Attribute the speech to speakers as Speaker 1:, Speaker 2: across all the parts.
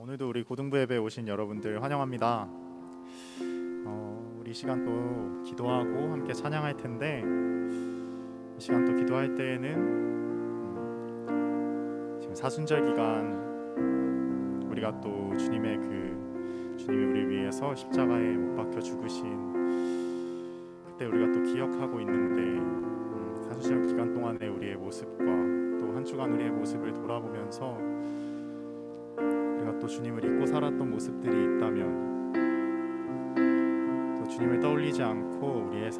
Speaker 1: 오늘도 우리 고등부 예배에 오신 여러분들 환영합니다. 우리 시간 또 기도하고 함께 찬양할 텐데, 이 시간 또 기도할 때에는 지금 사순절 기간 우리가 또 주님이 우리 위해서 십자가에 못 박혀 죽으신 그때 우리가 또 기억하고 있는데, 사순절 기간 동안의 우리의 모습과 또 한 주간 우리의 모습을 돌아보면서 우리가 또 주님을 잊고 살았던 모습들이 있다면, 또 주님을 떠올리지 않고 우리의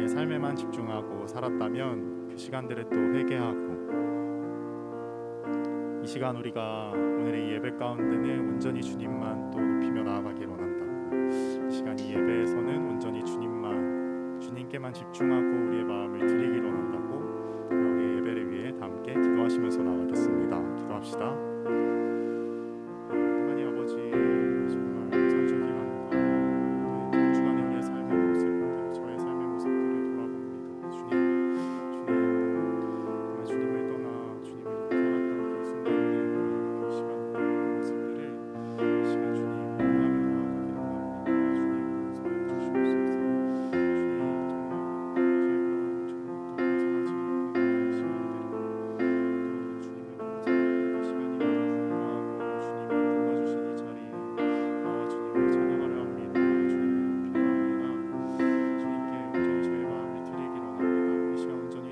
Speaker 1: 삶에만 집중하고 살았다면 그 시간들을 또 회개하고, 이 시간 우리가 오늘의 이 예배 가운데는 온전히 주님만 또 높이며 나아가기를 원한다. 이 시간 이 예배에서는 온전히 주님께만 집중하고 우리의 마음을 드리기를 원한다고, 우리의 예배를 위해 다 함께 기도하시면서 나가겠습니다. 기도합시다. 하나님 아버지, 정말 사순절 기간과 한 주간의 우리의 삶의 모습들, 저의 삶의 모습들을 돌아봅니다. 주님, 정말 주님을 떠나 주님을 잊고 살았던 그 순간들, 그 시간, 그 모습들을 이 시간 주님 회개하며 나아가기를 원합니다. 주님 용서해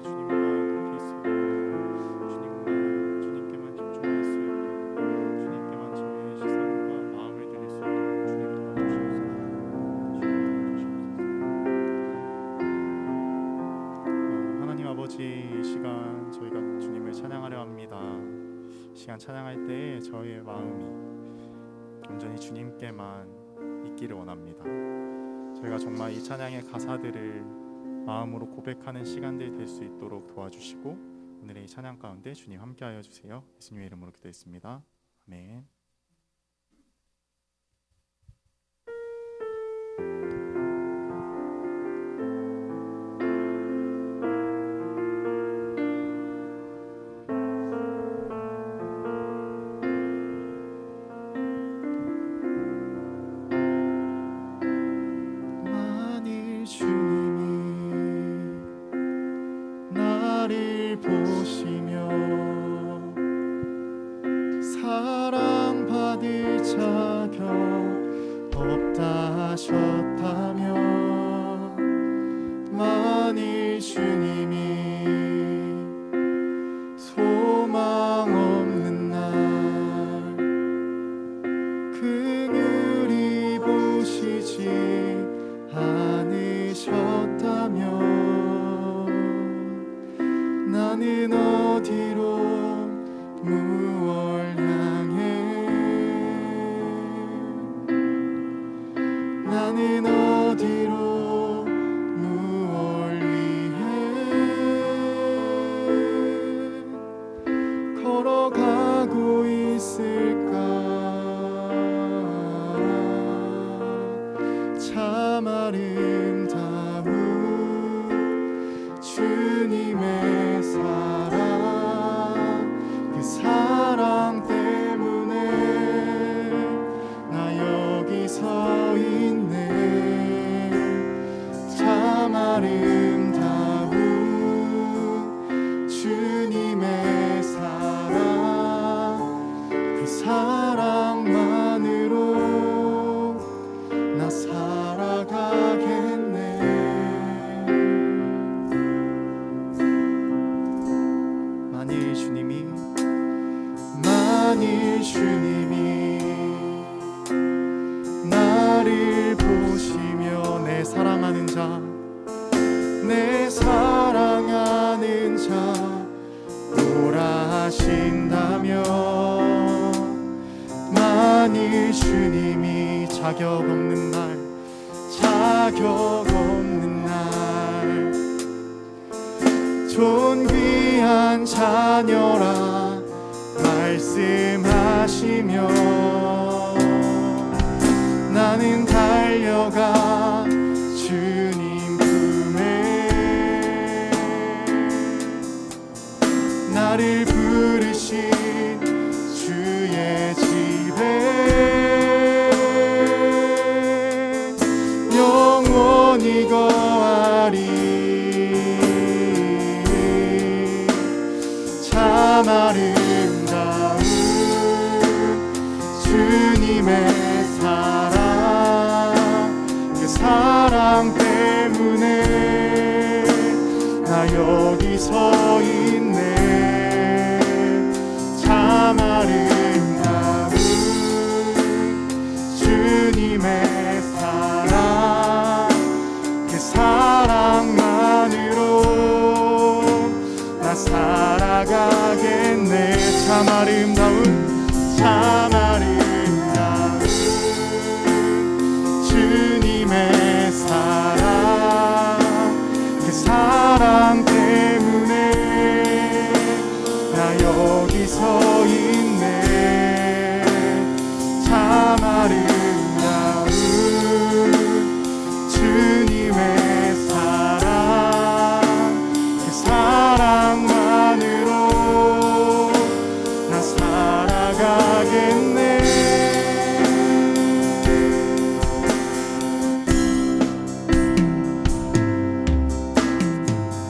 Speaker 1: 주시옵소서. 이 시간 저희가 주님을 찬양하려 합니다. 이 시간 찬양할 때 저희의 마음이 온전히 주님께만 있기를 원합니다. 저희가 정말 이 찬양의 가사들을 마음으로 고백하는 시간들 될 수 있도록 도와주시고, 오늘의 이 찬양 가운데 주님 함께하여 주세요. 예수님의 이름으로 기도했습니다. 아멘. 보시며 사랑받을 자격 없다 하셨다면, 만일 주님이 소망 없는 날 그늘이 보시지 않으셨다면, 나는 어디로 무얼 향해, 나는 어디로 무얼 위해 걸어가고 있을까. 참 아름다운 주님의 사랑, 그 사랑 때문에 나 여기 서 있네. 참 아름다운 주님의 사랑, 그 사랑만으로 나 살아가겠네. 만일 주님이 나를 보시며 내 사랑하는 자, 내 사랑하는 자 오라 하신다면, 만일 주님이 자격 없는 날 존귀한 자녀라 말씀하시며, 나는 달려가 주님 품에 나를 부르신 아름다운 주님의 사랑, 그 사랑 때문에 나 여기 서 있네. 참 아름다운 주님의 사랑, 그 사랑만으로 나 살아가겠네. 참 아름다운, 참 아름다운 주님의 사랑, 그 사랑 때문에 나 여기 서 있네. 참 아름다운 주님의 사랑, 그 사랑만으로 나 살아가겠네.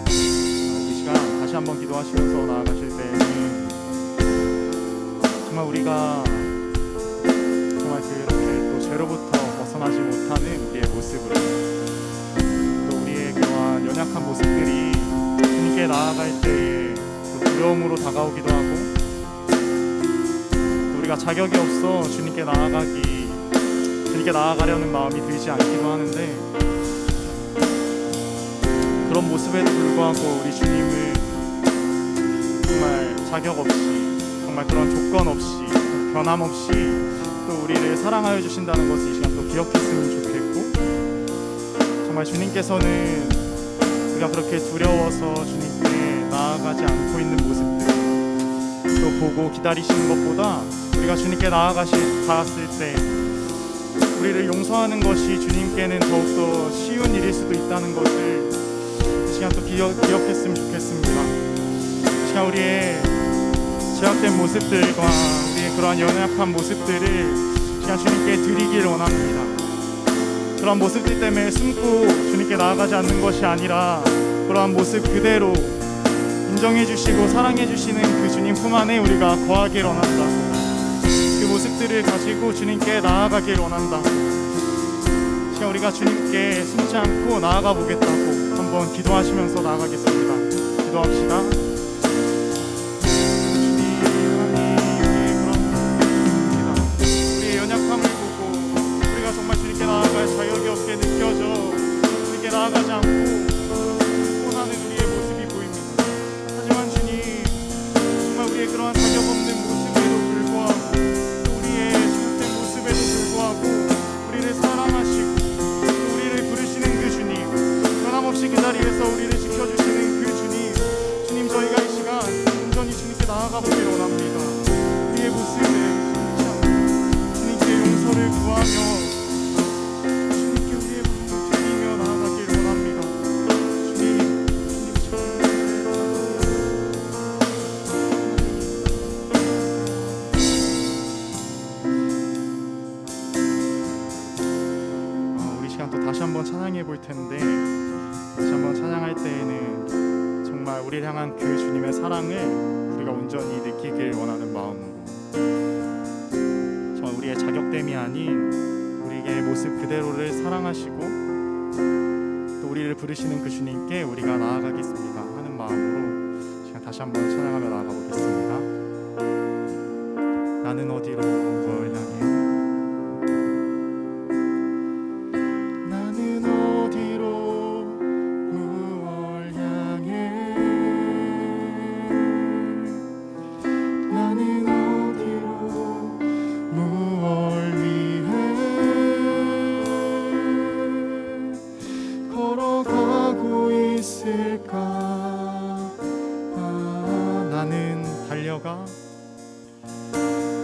Speaker 1: 이 시간 다시 한번 기도하시면서 나아가실 때에는 정말 우리가 정말 그렇게 또 죄로부터 벗어나지 못하는 우리의 모습으로, 또 우리의 그러한 연약한 모습들이 주님께 나아갈 때에 또 두려움으로 다가오기도 하고, 또 우리가 자격이 없어 주님께 나아가려는 마음이 들지 않기도 하는데, 그런 모습에도 불구하고 우리 주님을 정말 자격 없이, 정말 그런 조건 없이, 변함없이 또 우리를 사랑하여 주신다는 것을 이 시간 또 기억했으면 좋겠고, 정말 주님께서는 우리가 그렇게 두려워서 주님께 나아가지 않고 있는 모습들 또 보고 기다리시는 것보다, 우리가 주님께 나아갔을 때 우리를 용서하는 것이 주님께는 더욱더 쉬운 일일 수도 있다는 것을 이 시간 또 기억했으면 좋겠습니다. 이 시간 우리의 제약된 모습들과 우리의 그러한 연약한 모습들을 이 시간 주님께 드리길 원합니다. 그러한 모습들 때문에 숨고 주님께 나아가지 않는 것이 아니라, 그러한 모습 그대로 인정해 주시고 사랑해 주시는 그 주님 품 안에 우리가 거하길 원한다. 그 모습들을 가지고 주님께 나아가길 원한다. 시간 우리가 주님께 숨지 않고 나아가 보겠다고 한번 기도하시면서 나아가겠습니다. 기도합시다. 자격이 없게 느껴져 주님께 나아가지 않고 원하는 우리의 모습이 보입니다. 하지만 주님, 정말 우리의 그러한 자격 없는 모습에도 불구하고, 또 우리의 잘못된 모습에도 불구하고 우리를 사랑하시고 또 우리를 부르시는 그 주님, 변함없이 그 자리에서 우리를 지켜주시는 그 주님, 저희가 이 시간 온전히 주님께 나아가 보길 원합니다. 우리의 모습에 주님께 용서를 구하며 다시 한번 찬양해 볼 텐데, 다시 한번 찬양할 때에는 정말 우리를 향한 그 주님의 사랑을 우리가 온전히 느끼길 원하는 마음으로, 정말 우리의 자격됨이 아닌 우리의 모습 그대로를 사랑하시고 또 우리를 부르시는 그 주님께 우리가 나아가겠습니다 하는 마음으로 시간 다시 한번 찬양하며 나아가 보겠습니다. 나는 어디로 널 향해,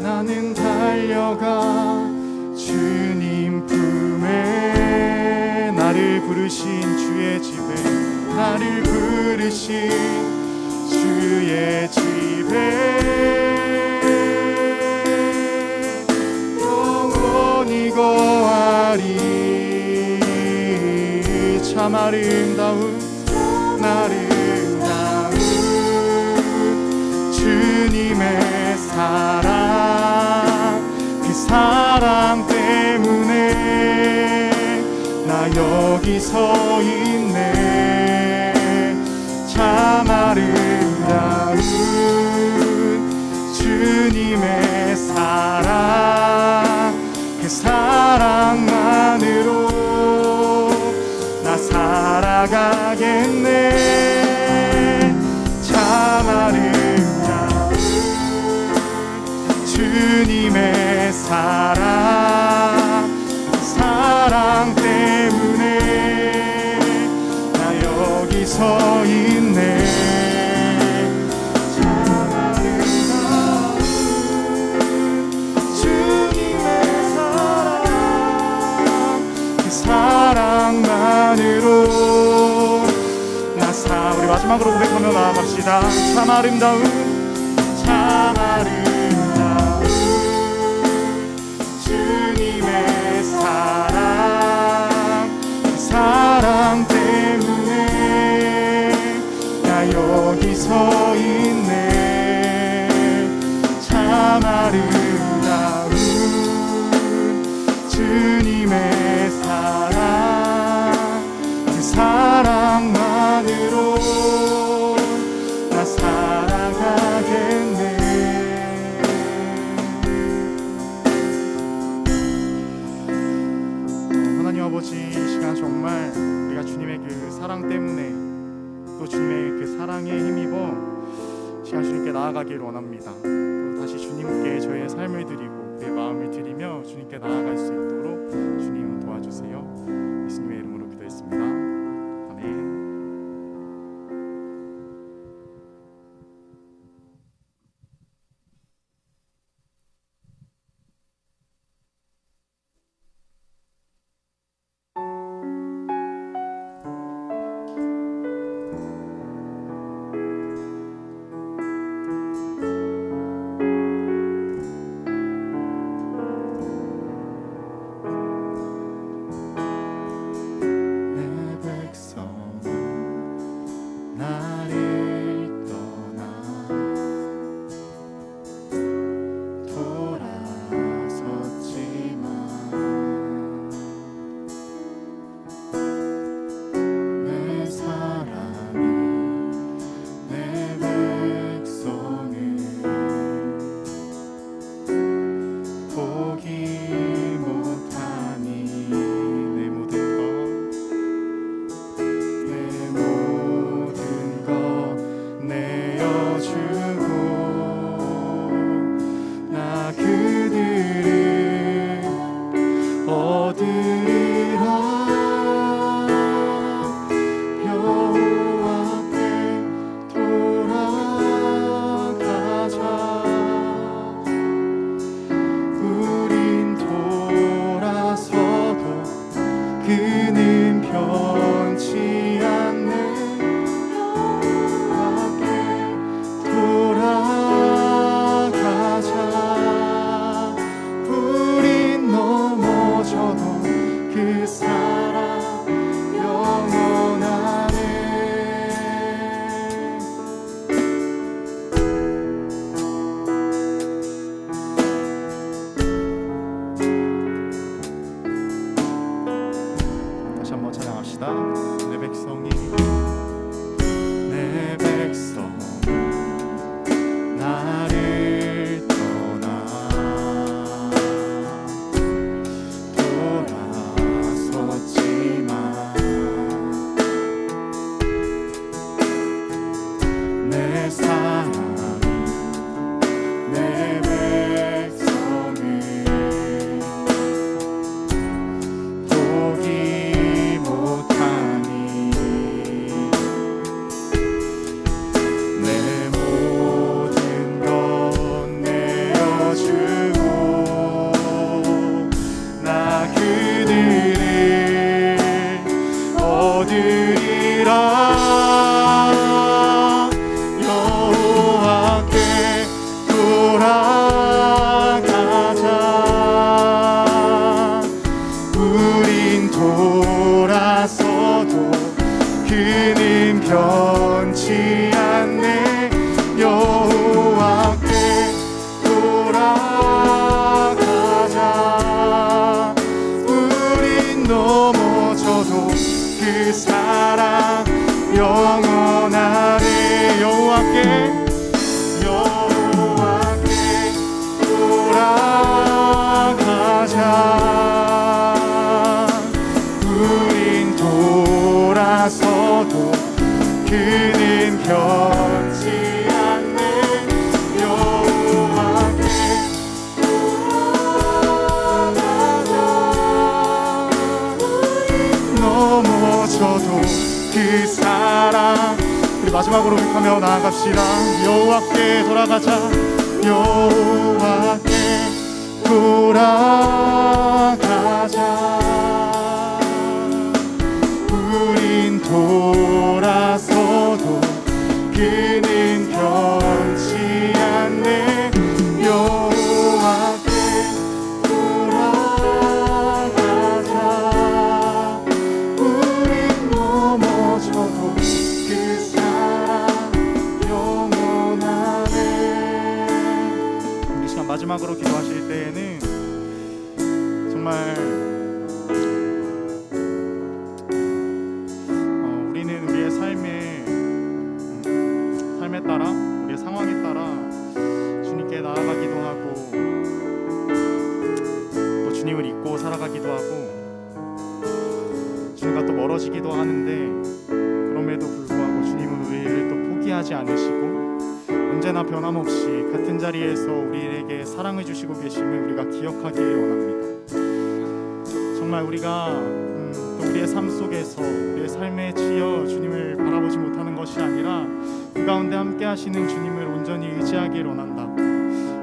Speaker 1: 나는 달려가 주님 품에, 나를 부르신 주의 집에, 나를 부르신 주의 집에 영원히 거하리. 참 아름다운 주님 사랑, 그 사랑 때문에 나 여기 서 있네. 참 아름다운 주님의 사랑, 그 사랑만으로 나 살아가겠네. 참 아름다운 주님의 사랑, 사랑 때문에 나 여기 서 있네. 참 아름다운 주님의 사랑, 그 사랑만으로 우리 마지막으로 고백하며 나아갑시다. 참 아름다운, 참 아름다운 주님의 사랑, 그 사랑 때문에 나 여기 서 있네. 참 아름다운 주님의 사랑, 그 사랑만으로 나 살아가겠네. 하나님 아버지, 이 시간 정말 우리가 주님의 그 사랑 때문에 또 주님의 그 사랑에 힘입어 시간 주님께 나아가기를 원합니다. 또 다시 주님께 저희의 삶을 드리고 우리의 마음을 드리며 주님께 나아갈 수 있도록 주님 도와주세요. 예수님의 이름으로 기도했습니다. 아멘. 우리 마지막으로 고백하며 나아갑시다. 여호와께 돌아가자. 여호와께 돌아가자. 우린 돌아서도 그는 변치 않네. 여호와께 돌아가자. 우린 넘어져도 그 사랑 영원하네. 이 시간 마지막으로 기도하실 때에는 정말 우리는 우리의 삶에 따라, 우리의 상황에 따라 주님께 나아가기도 하고 또 주님을 잊고 살아가기도 하고 주님과 또 멀어지기도 하는데, 그럼에도 불구하고 주님은 우리를 또 포기하지 않으시고 언제나 변함없이 같은 자리에서 우리에게 사랑을 주시고 계심을 우리가 기억하기를 원합니다. 정말 우리가 또 우리의 삶 속에서 우리의 삶에 치여 주님을 바라보지 못하는 것이 아니라 그 가운데 함께 하시는 주님을 온전히 의지하기를 원한다고,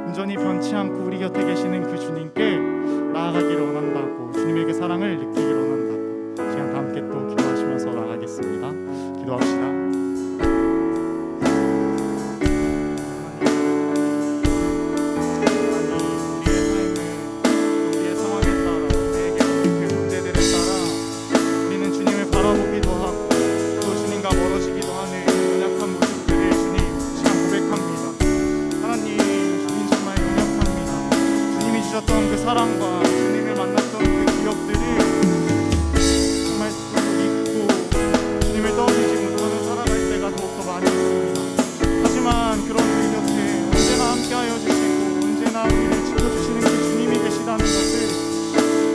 Speaker 1: 온전히 변치 않고 우리 곁에 계시는 그 주님께 나아가기를 원한다고, 주님의 그 사랑을 느끼기를 원한다고, 시간 다 함께 또 기도하시면서 나가겠습니다. 기도합시다. 그 사랑과 주님을 만났던 그 기억들을 정말 잊고 주님을 떠올리지 못하는 살아갈 때가 더욱더 많이 있습니다. 하지만 그런 우리 곁에 언제나 함께하여 주시고 언제나 우리를 지켜주시는 그 주님이 계시다는 것을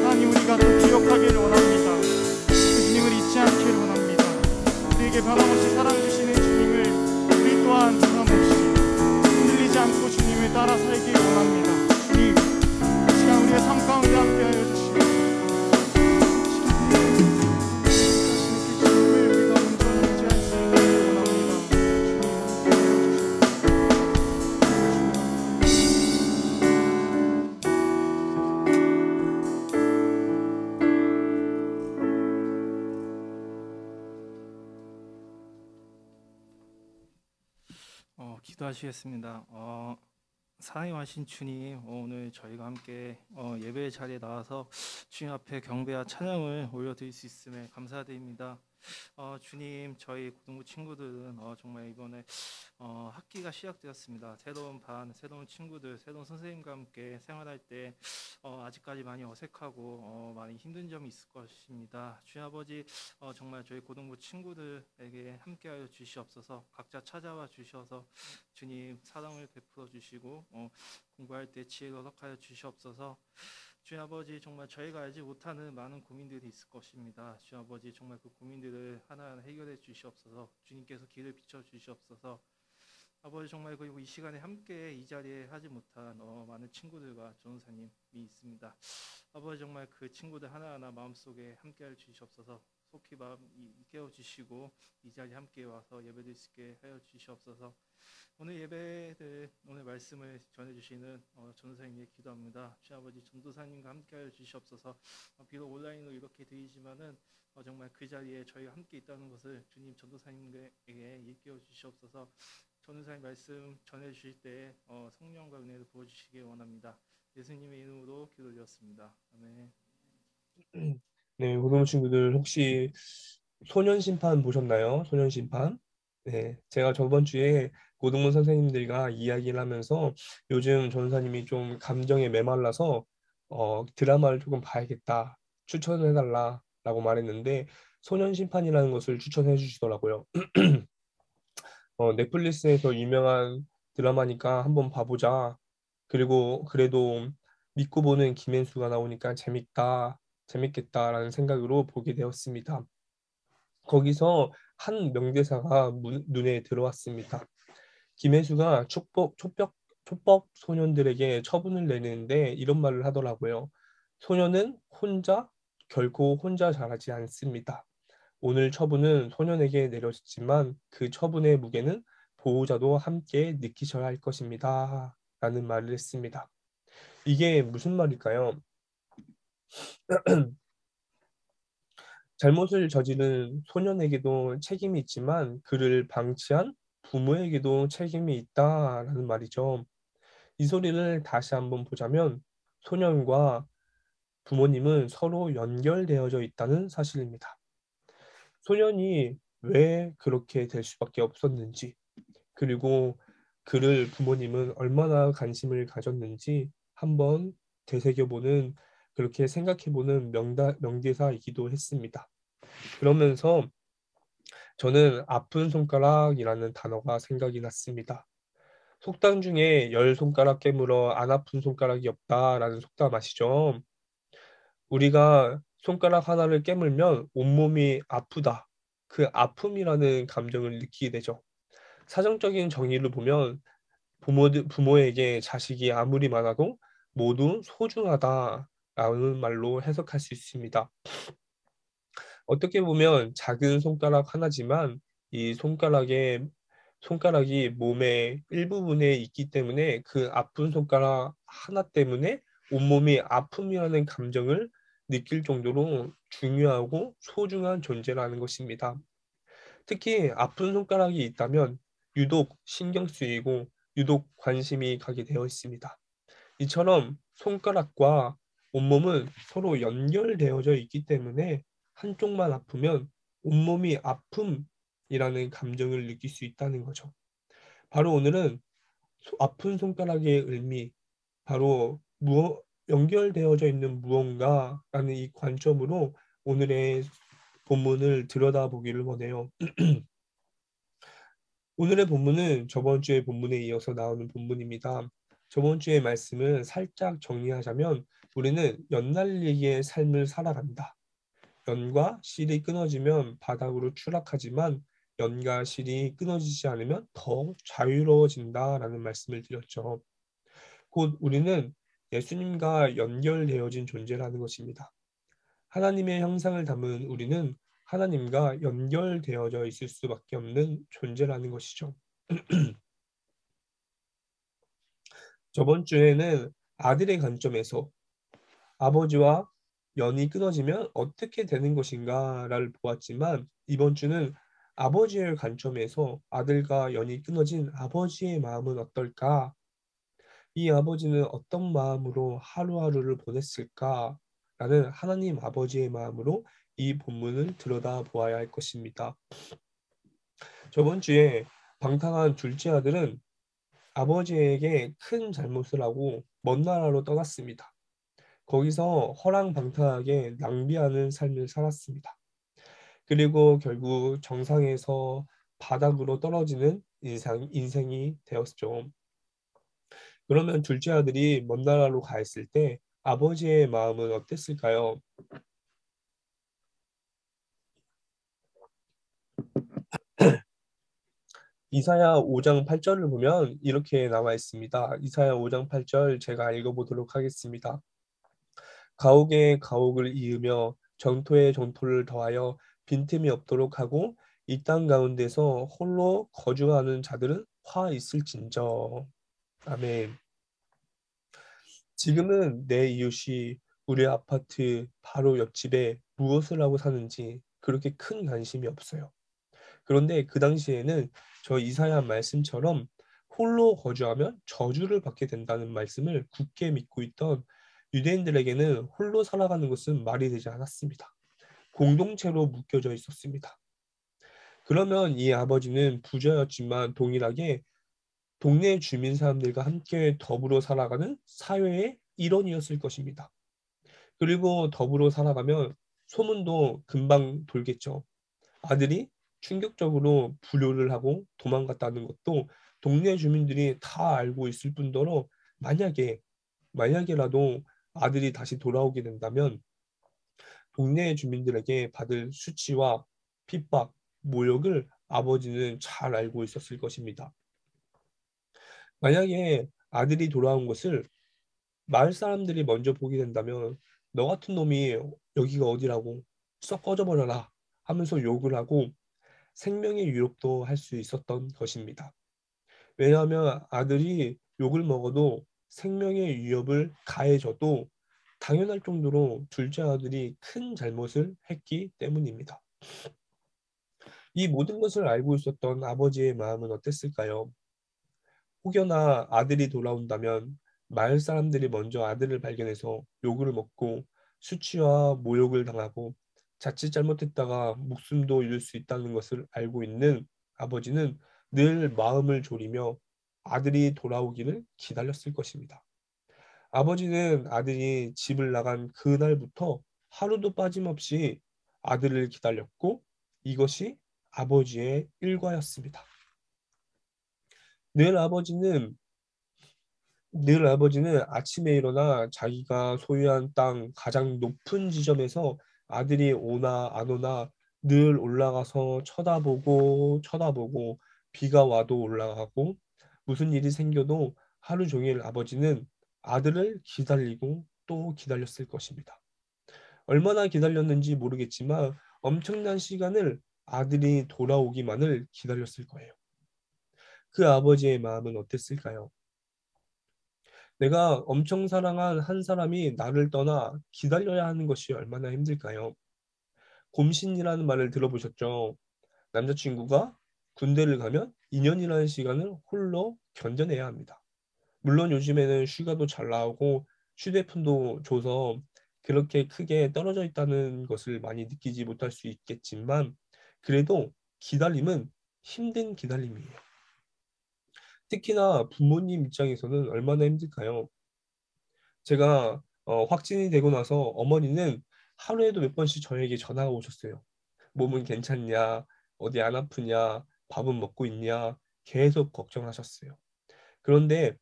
Speaker 1: 하나님 우리가 또 기억하기를 원합니다. 그 주님을 잊지 않기를 원합니다. 우리에게 변함없이 사랑 주시는 주님을 우리 또한 변함없이 흔들리지 않고 주님을 따라 살기를 원합니다. 우리의 삶 가운데 함께하여 주시고 그 주님을 우리가 온전히 의지할 수 있기를 원합니다.
Speaker 2: 기도하시겠습니다. 사랑하신 주님, 오늘 저희가 함께 예배 자리에 나와서 주님 앞에 경배와 찬양을 올려드릴 수 있음에 감사드립니다. 주님, 저희 고등부 친구들은 정말 이번에 학기가 시작되었습니다. 새로운 반, 새로운 친구들, 새로운 선생님과 함께 생활할 때 아직까지 많이 어색하고 많이 힘든 점이 있을 것입니다. 주님 아버지, 정말 저희 고등부 친구들에게 함께하여 주시옵소서. 각자 찾아와 주셔서 주님 사랑을 베풀어 주시고 공부할 때 지혜를 허락하여 주시옵소서. 주님 아버지, 정말 저희가 알지 못하는 많은 고민들이 있을 것입니다. 주님 아버지, 정말 그 고민들을 하나하나 해결해 주시옵소서. 주님께서 길을 비춰 주시옵소서. 아버지, 정말 그리고 이 시간에 함께 이 자리에 하지 못한 많은 친구들과 전도사님이 있습니다. 아버지, 정말 그 친구들 하나하나 마음속에 함께할 주시옵소서. 속히 마음 깨워주시고 이 자리에 함께 와서 예배드릴 수 있게 하여 주시옵소서. 오늘 예배를, 오늘 말씀을 전해주시는 전도사님께 기도합니다. 주님 아버지, 전도사님과 함께하여 주시옵소서. 비록 온라인으로 이렇게 드리지만은 정말 그 자리에 저희가 함께 있다는 것을 주님 전도사님에게 일깨워 주시옵소서. 전도사님 말씀 전해주실 때 성령과 은혜를 부어주시기 원합니다. 예수님의 이름으로 기도드렸습니다. 아멘.
Speaker 3: 네, 고등부 친구들 혹시 소년심판 보셨나요? 소년심판? 네, 제가 저번 주에 고등부 선생님들과 이야기를 하면서 요즘 전사님이 좀 감정에 메말라서 드라마를 조금 봐야겠다, 추천을 해달라라고 말했는데 소년심판이라는 것을 추천해 주시더라고요. 넷플릭스에서 유명한 드라마니까 한번 봐보자. 그리고 그래도 믿고 보는 김혜수가 나오니까 재밌겠다라는 생각으로 보게 되었습니다. 거기서 한 명대사가 눈에 들어왔습니다. 김혜수가 촉법 소년들에게 처분을 내리는데 이런 말을 하더라고요. 소년은 결코 혼자 자라지 않습니다. 오늘 처분은 소년에게 내려졌지만 그 처분의 무게는 보호자도 함께 느끼셔야 할 것입니다. 라는 말을 했습니다. 이게 무슨 말일까요? 잘못을 저지른 소년에게도 책임이 있지만 그를 방치한 부모에게도 책임이 있다라는 말이죠. 이 소리를 다시 한번 보자면 소년과 부모님은 서로 연결되어져 있다는 사실입니다. 소년이 왜 그렇게 될 수밖에 없었는지, 그리고 그를 부모님은 얼마나 관심을 가졌는지 한번 되새겨보는, 그렇게 생각해보는 명대사이기도 했습니다. 그러면서 저는 아픈 손가락이라는 단어가 생각이 났습니다. 속담 중에 열 손가락 깨물어 안 아픈 손가락이 없다라는 속담 아시죠? 우리가 손가락 하나를 깨물면 온몸이 아프다. 그 아픔이라는 감정을 느끼게 되죠. 사정적인 정의를 보면 부모에게 자식이 아무리 많아도 모두 소중하다라는 말로 해석할 수 있습니다. 어떻게 보면 작은 손가락 하나지만 이 손가락이 몸의 일부분에 있기 때문에 그 아픈 손가락 하나 때문에 온몸이 아픔이라는 감정을 느낄 정도로 중요하고 소중한 존재라는 것입니다. 특히 아픈 손가락이 있다면 유독 신경 쓰이고 유독 관심이 가게 되어 있습니다. 이처럼 손가락과 온몸은 서로 연결되어져 있기 때문에 한쪽만 아프면 온몸이 아픔이라는 감정을 느낄 수 있다는 거죠. 바로 오늘은 아픈 손가락의 의미, 바로 연결되어져 있는 무언가라는 이 관점으로 오늘의 본문을 들여다보기를 원해요. 오늘의 본문은 저번 주의 본문에 이어서 나오는 본문입니다. 저번 주의 말씀을 살짝 정리하자면 우리는 연날리기의 삶을 살아간다. 연과 실이 끊어지면 바닥으로 추락하지만 연과 실이 끊어지지 않으면 더 자유로워진다라는 말씀을 드렸죠. 곧 우리는 예수님과 연결되어진 존재라는 것입니다. 하나님의 형상을 담은 우리는 하나님과 연결되어져 있을 수밖에 없는 존재라는 것이죠. 저번 주에는 아들의 관점에서 아버지와 연이 끊어지면 어떻게 되는 것인가를 보았지만 이번 주는 아버지의 관점에서 아들과 연이 끊어진 아버지의 마음은 어떨까? 이 아버지는 어떤 마음으로 하루하루를 보냈을까? 라는 하나님 아버지의 마음으로 이 본문을 들여다보아야 할 것입니다. 저번 주에 방탕한 둘째 아들은 아버지에게 큰 잘못을 하고 먼 나라로 떠났습니다. 거기서 허랑방탕하게 낭비하는 삶을 살았습니다. 그리고 결국 정상에서 바닥으로 떨어지는 인생이 되었죠. 그러면 둘째 아들이 먼 나라로 가 있을 때 아버지의 마음은 어땠을까요? 이사야 5장 8절을 보면 이렇게 나와 있습니다. 이사야 5장 8절 제가 읽어보도록 하겠습니다. 가옥에 가옥을 이으며 정토에 정토를 더하여 빈틈이 없도록 하고 이 땅 가운데서 홀로 거주하는 자들은 화 있을진저. 아멘. 지금은 내 이웃이 우리 아파트 바로 옆집에 무엇을 하고 사는지 그렇게 큰 관심이 없어요. 그런데 그 당시에는 저 이사야 말씀처럼 홀로 거주하면 저주를 받게 된다는 말씀을 굳게 믿고 있던 유대인들에게는 홀로 살아가는 것은 말이 되지 않았습니다. 공동체로 묶여져 있었습니다. 그러면 이 아버지는 부자였지만 동일하게 동네 주민 사람들과 함께 더불어 살아가는 사회의 일원이었을 것입니다. 그리고 더불어 살아가면 소문도 금방 돌겠죠. 아들이 충격적으로 불효를 하고 도망갔다는 것도 동네 주민들이 다 알고 있을 뿐더러 만약에라도 아들이 다시 돌아오게 된다면 동네 주민들에게 받을 수치와 핍박, 모욕을 아버지는 잘 알고 있었을 것입니다. 만약에 아들이 돌아온 것을 마을 사람들이 먼저 보게 된다면 너 같은 놈이 여기가 어디라고 썩 꺼져버려라 하면서 욕을 하고 생명의 위협도 할 수 있었던 것입니다. 왜냐하면 아들이 욕을 먹어도 생명의 위협을 가해져도 당연할 정도로 둘째 아들이 큰 잘못을 했기 때문입니다. 이 모든 것을 알고 있었던 아버지의 마음은 어땠을까요? 혹여나 아들이 돌아온다면 마을 사람들이 먼저 아들을 발견해서 욕을 먹고 수치와 모욕을 당하고 자칫 잘못했다가 목숨도 잃을 수 있다는 것을 알고 있는 아버지는 늘 마음을 졸이며 아들이 돌아오기를 기다렸을 것입니다. 아버지는 아들이 집을 나간 그날부터 하루도 빠짐없이 아들을 기다렸고 이것이 아버지의 일과였습니다. 늘 아버지는 늘 아버지는 아침에 일어나 자기가 소유한 땅 가장 높은 지점에서 아들이 오나 안 오나 늘 올라가서 쳐다보고 쳐다보고 비가 와도 올라가고 무슨 일이 생겨도 하루 종일 아버지는 아들을 기다리고 또 기다렸을 것입니다. 얼마나 기다렸는지 모르겠지만 엄청난 시간을 아들이 돌아오기만을 기다렸을 거예요. 그 아버지의 마음은 어땠을까요? 내가 엄청 사랑한 한 사람이 나를 떠나 기다려야 하는 것이 얼마나 힘들까요? 곰신이라는 말을 들어보셨죠? 남자친구가 군대를 가면 2년이라는 시간을 홀로 견뎌내야 합니다. 물론 요즘에는 휴가도 잘 나오고 휴대폰도 줘서 그렇게 크게 떨어져 있다는 것을 많이 느끼지 못할 수 있겠지만 그래도 기다림은 힘든 기다림이에요. 특히나 부모님 입장에서는 얼마나 힘들까요? 제가 확진이 되고 나서 어머니는 하루에도 몇 번씩 저에게 전화가 오셨어요. "몸은 괜찮냐? 어디 안 아프냐? 밥은 먹고 있냐?" 계속 걱정하셨어요. 그런데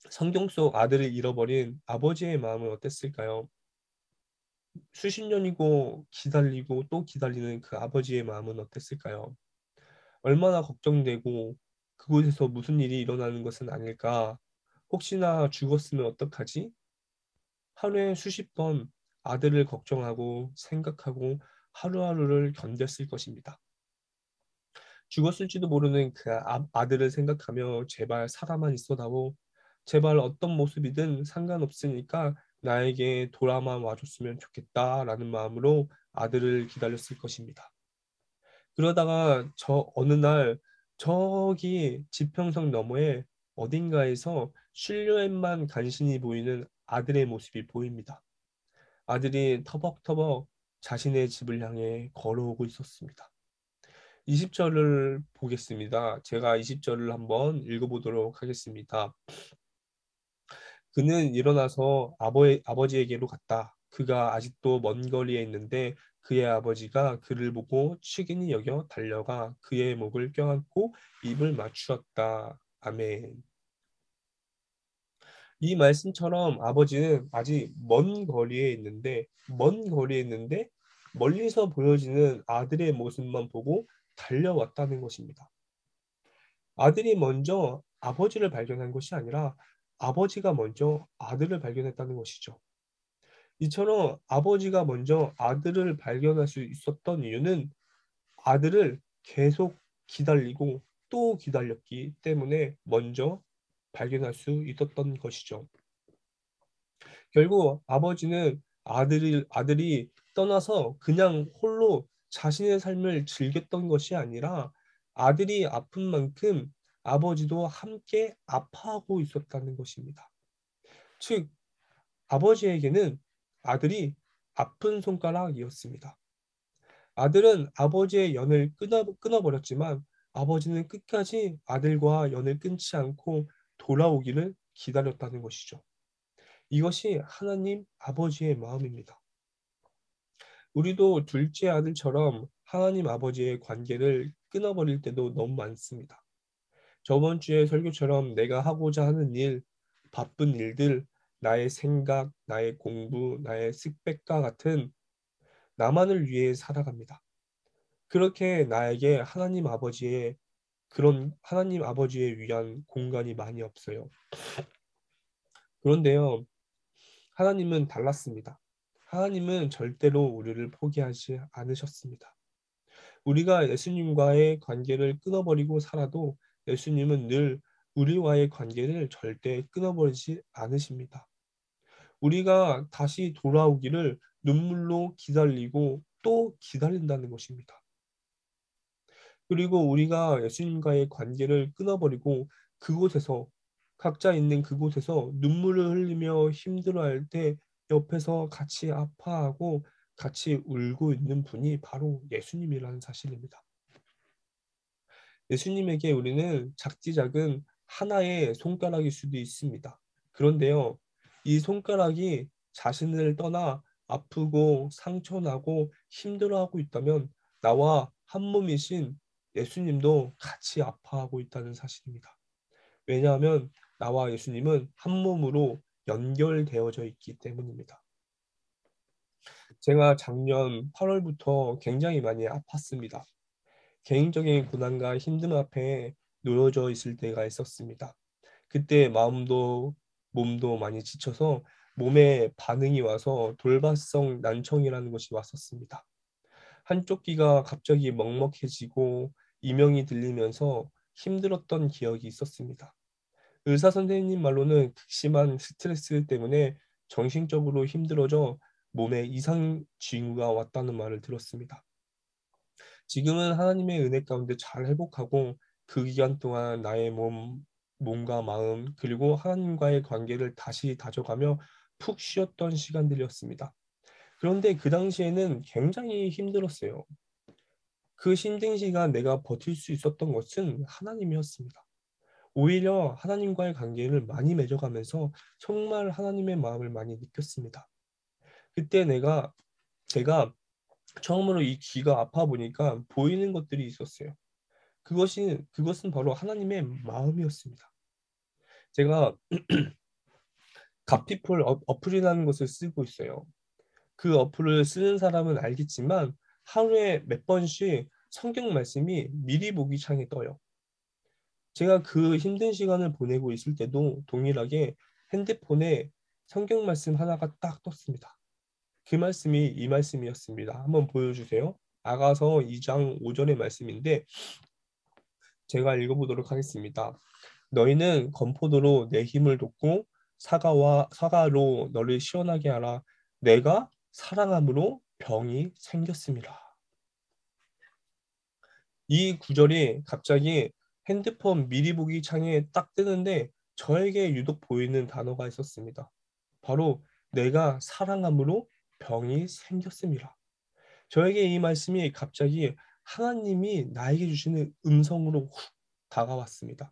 Speaker 3: 성경 속 아들을 잃어버린 아버지의 마음은 어땠을까요? 수십 년이고 기다리고 또 기다리는 그 아버지의 마음은 어땠을까요? 얼마나 걱정되고 '그곳에서 무슨 일이 일어나는 것은 아닐까? 혹시나 죽었으면 어떡하지?' 하루에 수십 번 아들을 걱정하고 생각하고 하루하루를 견뎠을 것입니다. 죽었을지도 모르는 그 아들을 생각하며 제발 살아만 있어다오. 제발 어떤 모습이든 상관없으니까 나에게 돌아만 와줬으면 좋겠다라는 마음으로 아들을 기다렸을 것입니다. 그러다가 저 어느 날 저기 지평선 너머에 어딘가에서 실루엣만 간신히 보이는 아들의 모습이 보입니다. 아들이 터벅터벅 자신의 집을 향해 걸어오고 있었습니다. 20절을 보겠습니다. 제가 20절을 한번 읽어보도록 하겠습니다. 그는 일어나서 아버지에게로 갔다. 그가 아직도 먼 거리에 있는데 그의 아버지가 그를 보고 측은히 여겨 달려가 그의 목을 껴안고 입을 맞추었다. 아멘. 이 말씀처럼 아버지는 아직 먼 거리에 있는데 멀리서 보여지는 아들의 모습만 보고 달려왔다는 것입니다. 아들이 먼저 아버지를 발견한 것이 아니라 아버지가 먼저 아들을 발견했다는 것이죠. 이처럼 아버지가 먼저 아들을 발견할 수 있었던 이유는 아들을 계속 기다리고 또 기다렸기 때문에 먼저 발견할 수 있었던 것이죠. 결국 아버지는 아들이 떠나서 그냥 홀로 자신의 삶을 즐겼던 것이 아니라 아들이 아픈 만큼 아버지도 함께 아파하고 있었다는 것입니다. 즉, 아버지에게는 아들이 아픈 손가락이었습니다. 아들은 아버지의 연을 끊어버렸지만 아버지는 끝까지 아들과 연을 끊지 않고 돌아오기를 기다렸다는 것이죠. 이것이 하나님 아버지의 마음입니다. 우리도 둘째 아들처럼 하나님 아버지의 관계를 끊어버릴 때도 너무 많습니다. 저번 주에 설교처럼 내가 하고자 하는 일, 바쁜 일들, 나의 생각, 나의 공부, 나의 스펙과 같은 나만을 위해 살아갑니다. 그렇게 나에게 하나님 아버지에 위한 공간이 많이 없어요. 그런데요, 하나님은 달랐습니다. 하나님은 절대로 우리를 포기하지 않으셨습니다. 우리가 예수님과의 관계를 끊어버리고 살아도 예수님은 늘 우리와의 관계를 절대 끊어버리지 않으십니다. 우리가 다시 돌아오기를 눈물로 기다리고 또 기다린다는 것입니다. 그리고 우리가 예수님과의 관계를 끊어버리고 그곳에서 각자 있는 그곳에서 눈물을 흘리며 힘들어할 때 옆에서 같이 아파하고 같이 울고 있는 분이 바로 예수님이라는 사실입니다. 예수님에게 우리는 작디 작은 하나의 손가락일 수도 있습니다. 그런데요, 이 손가락이 자신을 떠나 아프고 상처나고 힘들어하고 있다면 나와 한 몸이신 예수님도 같이 아파하고 있다는 사실입니다. 왜냐하면 나와 예수님은 한 몸으로 연결되어져 있기 때문입니다. 제가 작년 8월부터 굉장히 많이 아팠습니다. 개인적인 고난과 힘듦 앞에 놓여져 있을 때가 있었습니다. 그때 마음도 몸도 많이 지쳐서 몸에 반응이 와서 돌발성 난청이라는 것이 왔었습니다. 한쪽 귀가 갑자기 먹먹해지고 이명이 들리면서 힘들었던 기억이 있었습니다. 의사 선생님 말로는 극심한 스트레스 때문에 정신적으로 힘들어져 몸에 이상 징후가 왔다는 말을 들었습니다. 지금은 하나님의 은혜 가운데 잘 회복하고 그 기간 동안 나의 몸과 마음, 그리고 하나님과의 관계를 다시 다져가며 푹 쉬었던 시간들이었습니다. 그런데 그 당시에는 굉장히 힘들었어요. 그 힘든 시간 내가 버틸 수 있었던 것은 하나님이었습니다. 오히려 하나님과의 관계를 많이 맺어가면서 정말 하나님의 마음을 많이 느꼈습니다. 그때 제가 처음으로 이 귀가 아파 보니까 보이는 것들이 있었어요. 그것은 바로 하나님의 마음이었습니다. 제가 가피풀 어플이라는 것을 쓰고 있어요. 그 어플을 쓰는 사람은 알겠지만 하루에 몇 번씩 성경 말씀이 미리 보기 창에 떠요. 제가 그 힘든 시간을 보내고 있을 때도 동일하게 핸드폰에 성경 말씀 하나가 딱 떴습니다. 그 말씀이 이 말씀이었습니다. 한번 보여주세요. 아가서 2장 5절의 말씀인데 제가 읽어보도록 하겠습니다. 너희는 건포도로 내 힘을 돋고 사과로 너를 시원하게 하라. 내가 사랑함으로 병이 생겼습니다. 이 구절이 갑자기 핸드폰 미리 보기 창에 딱 뜨는데 저에게 유독 보이는 단어가 있었습니다. 바로 내가 사랑함으로 병이 생겼습니다. 저에게 이 말씀이 갑자기 하나님이 나에게 주시는 음성으로 훅 다가왔습니다.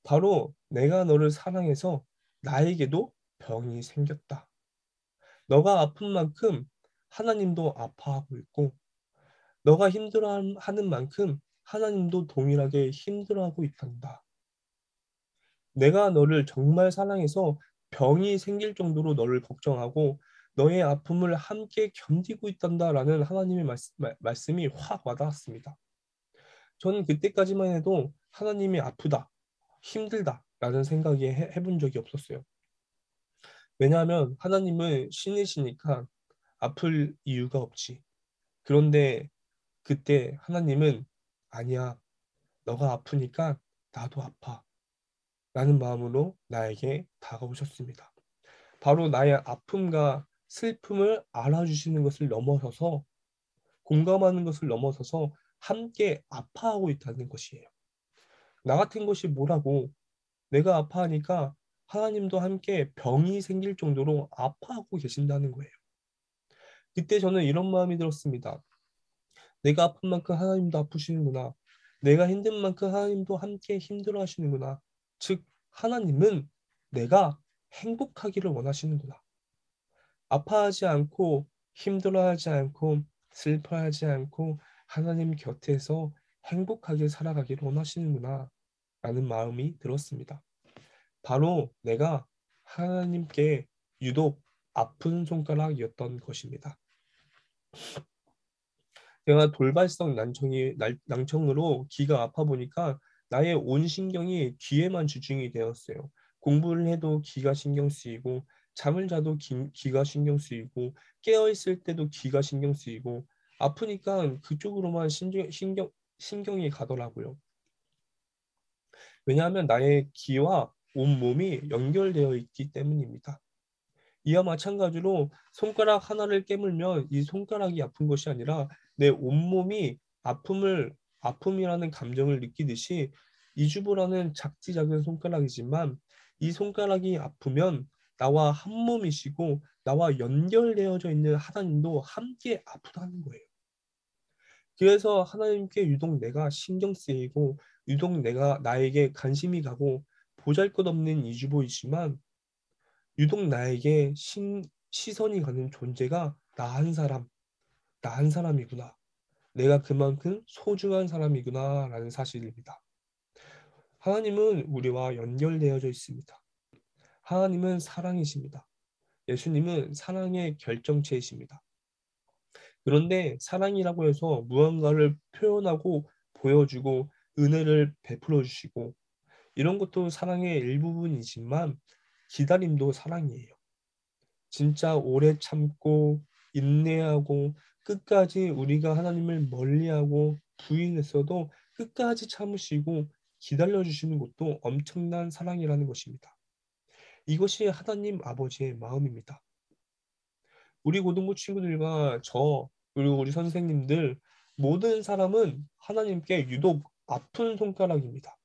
Speaker 3: 바로 내가 너를 사랑해서 나에게도 병이 생겼다. 너가 아픈 만큼 하나님도 아파하고 있고 너가 힘들어하는 만큼 하나님도 동일하게 힘들어하고 있단다. 내가 너를 정말 사랑해서 병이 생길 정도로 너를 걱정하고 너의 아픔을 함께 견디고 있단다라는 하나님의 말씀이 확 와닿았습니다. 저는 그때까지만 해도 하나님이 아프다, 힘들다라는 생각이 해본 적이 없었어요. 왜냐하면 하나님은 신이시니까 아플 이유가 없지. 그런데 그때 하나님은 아니야, 너가 아프니까 나도 아파. 라는 마음으로 나에게 다가오셨습니다. 바로 나의 아픔과 슬픔을 알아주시는 것을 넘어서서 공감하는 것을 넘어서서 함께 아파하고 있다는 것이에요. 나 같은 것이 뭐라고 내가 아파하니까 하나님도 함께 병이 생길 정도로 아파하고 계신다는 거예요. 그때 저는 이런 마음이 들었습니다. 내가 아픈 만큼 하나님도 아프시는구나. 내가 힘든 만큼 하나님도 함께 힘들어 하시는구나. 즉, 하나님은 내가 행복하기를 원하시는구나. 아파하지 않고 힘들어하지 않고 슬퍼하지 않고 하나님 곁에서 행복하게 살아가기를 원하시는구나 라는 마음이 들었습니다. 바로 내가 하나님께 유독 아픈 손가락이었던 것입니다. 제가 돌발성 난청으로 귀가 아파 보니까 나의 온 신경이 귀에만 집중이 되었어요. 공부를 해도 귀가 신경 쓰이고 잠을 자도 귀가 신경 쓰이고 깨어 있을 때도 귀가 신경 쓰이고 아프니까 그쪽으로만 신경이 가더라고요. 왜냐하면 나의 기와 온몸이 연결되어 있기 때문입니다. 이와 마찬가지로 손가락 하나를 깨물면 이 손가락이 아픈 것이 아니라 내 온몸이 아픔이라는 감정을 느끼듯이 이주보라는 작디 작은 손가락이지만 이 손가락이 아프면 나와 한 몸이시고 나와 연결되어져 있는 하나님도 함께 아프다는 거예요. 그래서 하나님께 유독 내가 신경 쓰이고 유독 내가 나에게 관심이 가고 보잘것없는 이주보이지만 유독 나에게 시선이 가는 존재가 나 한 사람이구나. 내가 그만큼 소중한 사람이구나라는 사실입니다. 하나님은 우리와 연결되어져 있습니다. 하나님은 사랑이십니다. 예수님은 사랑의 결정체이십니다. 그런데 사랑이라고 해서 무언가를 표현하고 보여주고 은혜를 베풀어 주시고 이런 것도 사랑의 일부분이지만 기다림도 사랑이에요. 진짜 오래 참고 인내하고 끝까지 우리가 하나님을 멀리하고 부인했어도 끝까지 참으시고 기다려 주시는 것도 엄청난 사랑이라는 것입니다. 이것이 하나님 아버지의 마음입니다. 우리 고등부 친구들과 그리고 우리 선생님들 모든 사람은 하나님께 유독 아픈 손가락입니다.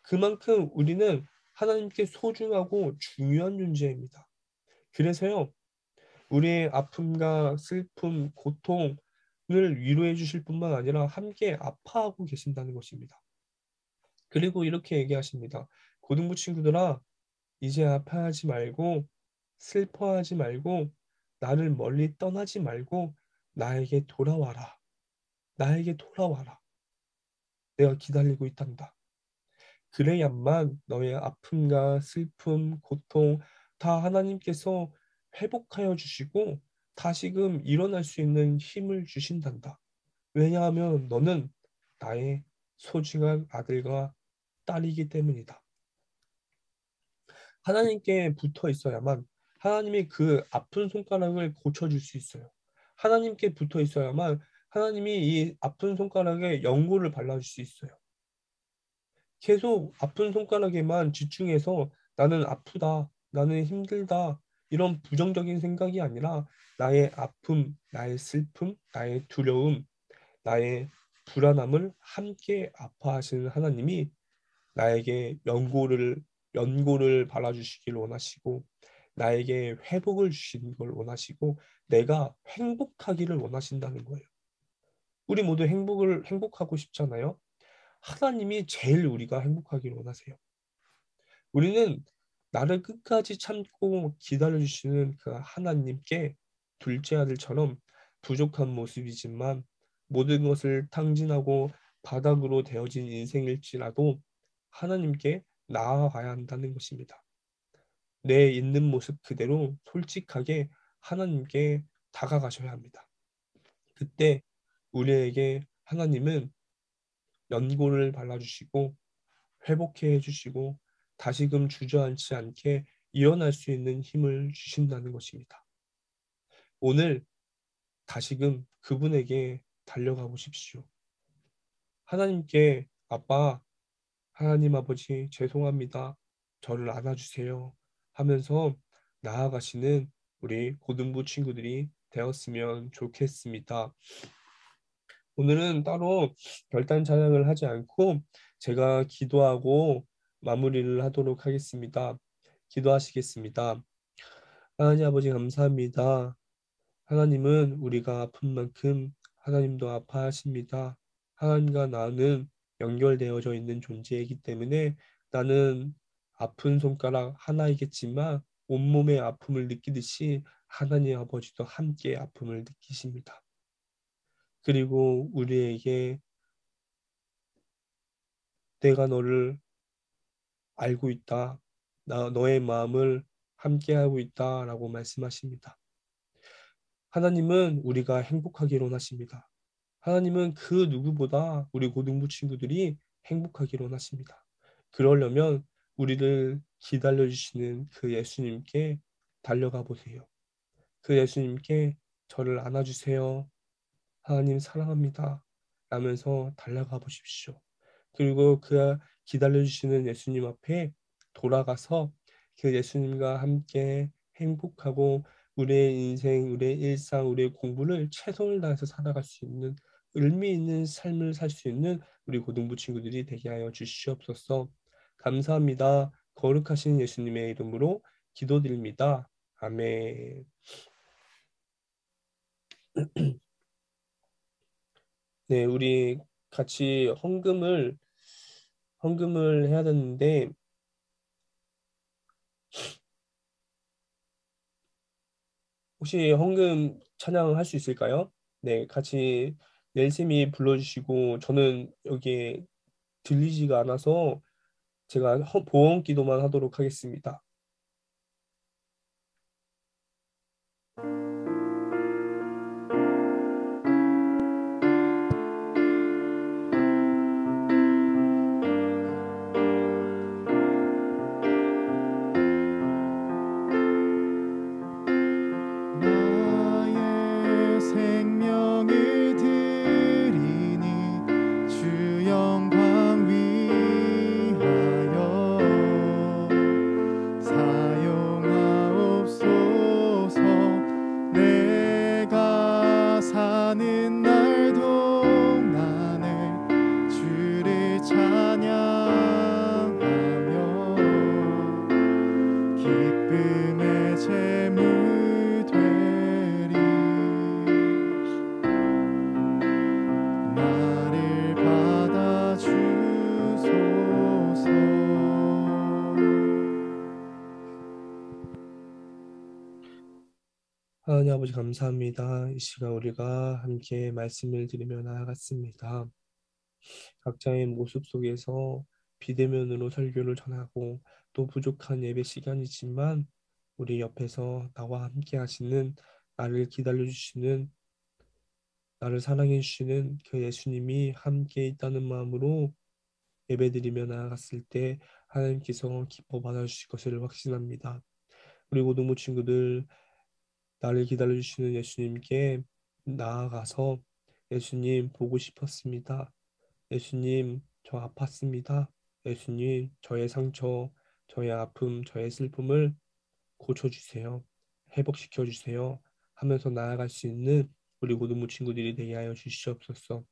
Speaker 3: 그만큼 우리는 하나님께 소중하고 중요한 존재입니다. 그래서요. 우리의 아픔과 슬픔, 고통을 위로해 주실 뿐만 아니라 함께 아파하고 계신다는 것입니다. 그리고 이렇게 얘기하십니다. 고등부 친구들아, 이제 아파하지 말고 슬퍼하지 말고 나를 멀리 떠나지 말고 나에게 돌아와라. 나에게 돌아와라. 내가 기다리고 있단다. 그래야만 너의 아픔과 슬픔, 고통 다 하나님께서 회복하여 주시고 다시금 일어날 수 있는 힘을 주신단다. 왜냐하면 너는 나의 소중한 아들과 딸이기 때문이다. 하나님께 붙어 있어야만 하나님이 그 아픈 손가락을 고쳐줄 수 있어요. 하나님께 붙어 있어야만 하나님이 이 아픈 손가락에 연고를 발라줄 수 있어요. 계속 아픈 손가락에만 집중해서 '나는 아프다. 나는 힘들다.' 이런 부정적인 생각이 아니라 나의 아픔, 나의 슬픔, 나의 두려움, 나의 불안함을 함께 아파하시는 하나님이 나에게 연고를 발라 주시기를 원하시고 나에게 회복을 주시는 걸 원하시고 내가 행복하기를 원하신다는 거예요. 우리 모두 행복하고 싶잖아요. 하나님이 제일 우리가 행복하기를 원하세요. 우리는 나를 끝까지 참고 기다려 주시는 그 하나님께 둘째 아들처럼 부족한 모습이지만 모든 것을 탕진하고 바닥으로 되어진 인생일지라도 하나님께 나아가야 한다는 것입니다. 내 있는 모습 그대로 솔직하게 하나님께 다가가셔야 합니다. 그때 우리에게 하나님은 연고를 발라주시고 회복해 주시고 다시금 주저앉지 않게 일어날 수 있는 힘을 주신다는 것입니다. 오늘 다시금 그분에게 달려가 보십시오. 하나님께 "아빠, 하나님 아버지 죄송합니다. 저를 안아주세요." 하면서 나아가시는 우리 고등부 친구들이 되었으면 좋겠습니다. 오늘은 따로 별단 찬양을 하지 않고 제가 기도하고 마무리를 하도록 하겠습니다. 기도하시겠습니다. 하나님 아버지 감사합니다. 하나님은 우리가 아픈 만큼 하나님도 아파하십니다. 하나님과 나는 연결되어져 있는 존재이기 때문에 나는 아픈 손가락 하나이겠지만 온몸의 아픔을 느끼듯이 하나님 아버지도 함께 아픔을 느끼십니다. 그리고 우리에게 내가 너를 알고 있다. 너의 마음을 함께하고 있다라고 말씀하십니다. 하나님은 우리가 행복하기를 원하십니다. 하나님은 그 누구보다 우리 고등부 친구들이 행복하기를 원하십니다. 그러려면 우리를 기다려 주시는 그 예수님께 달려가 보세요. 그 예수님께 저를 안아주세요. 하나님 사랑합니다. 라면서 달려가 보십시오. 그리고 그 기다려주시는 예수님 앞에 돌아가서 그 예수님과 함께 행복하고 우리의 인생, 우리의 일상, 우리의 공부를 최선을 다해서 살아갈 수 있는 의미 있는 삶을 살 수 있는 우리 고등부 친구들이 되게 하여 주시옵소서. 감사합니다. 거룩하신 예수님의 이름으로 기도드립니다. 아멘. 네, 우리 같이 헌금을 해야 되는데 혹시 헌금 찬양할 수 있을까요? 네, 같이 넬쌤이 불러주시고 저는 여기에 들리지가 않아서 제가 보험 기도만 하도록 하겠습니다.
Speaker 1: 나의 생명을 드리니 주 영광 위하여 사용하옵소서. 내가 사는 날 동안에 주를 찬양하며 기쁨의 제물 되리. 나를 받아 주소서.
Speaker 3: 하나님 아버지 감사합니다. 이 시간 우리가 함께 말씀을 드리며 나아갔습니다. 각자의 모습 속에서 비대면으로 설교를 전하고 또 부족한 예배 시간이지만 우리 옆에서 나와 함께 하시는 나를 기다려 주시는 나를 사랑해 주시는 그 예수님이 함께 있다는 마음으로 예배드리며 나아갔을 때 하나님께서 기뻐 받아주실 것을 확신합니다. 우리 고등부 친구들 나를 기다려 주시는 예수님께 나아가서 예수님 보고 싶었습니다. 예수님 저 아팠습니다. 예수님 저의 상처, 저의 아픔, 저의 슬픔을 고쳐주세요. 회복시켜 주세요. 하면서 나아갈 수 있는 우리 고등부 친구들이 되게 하여 주시옵소서.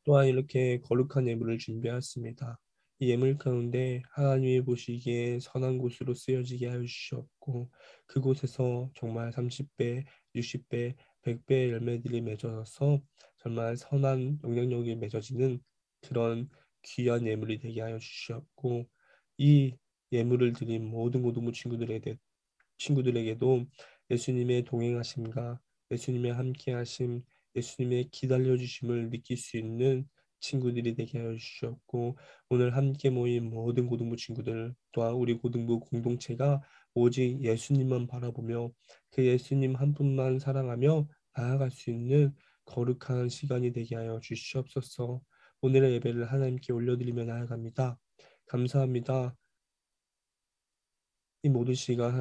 Speaker 3: 또한 이렇게 거룩한 예물을 준비하였습니다. 이 예물 가운데 하나님이 보시기에 선한 곳으로 쓰여지게 하여 주시옵고 그곳에서 정말 30배, 60배, 100배의 열매들이 맺어져서 정말 선한 영향력이 맺어지는 그런 귀한 예물이 되게 하여 주시옵고 이 예물을 드린 모든 고등부 친구들에게도 예수님의 동행하심과 예수님의 함께하심, 예수님의 기다려 주심을 느낄 수 있는 친구들이 되게 하여 주셨고 오늘 함께 모인 모든 고등부 친구들 또한 우리 고등부 공동체가 오직 예수님만 바라보며 그 예수님 한 분만 사랑하며 나아갈 수 있는 거룩한 시간이 되게 하여 주시옵소서. 오늘의 예배를 하나님께 올려드리며 나아갑니다. 감사합니다. 이 모든 시간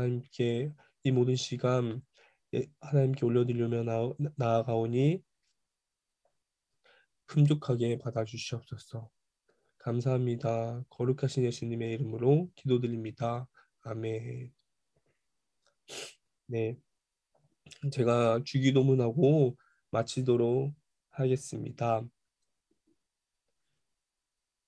Speaker 3: 하나님께 올려드리며 나아가오니 흠족하게 받아주시옵소서. 감사합니다. 거룩하신 예수님의 이름으로 기도드립니다. 아멘. 네, 제가 주기도문하고 마치도록 하겠습니다.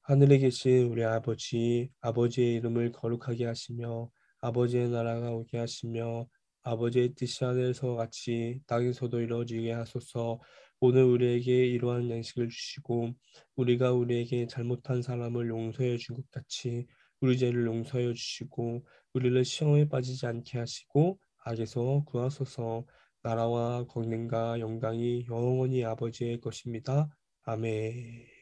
Speaker 3: 하늘에 계신 우리 아버지, 아버지의 이름을 거룩하게 하시며 아버지의 나라가 오게 하시며 아버지의 뜻이 하늘에서 같이 땅에서도 이루어지게 하소서. 오늘 우리에게 이러한 양식을 주시고 우리가 우리에게 잘못한 사람을 용서해 준 것 같이 우리 죄를 용서해 주시고 우리를 시험에 빠지지 않게 하시고 악에서 구하소서. 나라와 권능과 영광이 영원히 아버지의 것입니다. 아멘.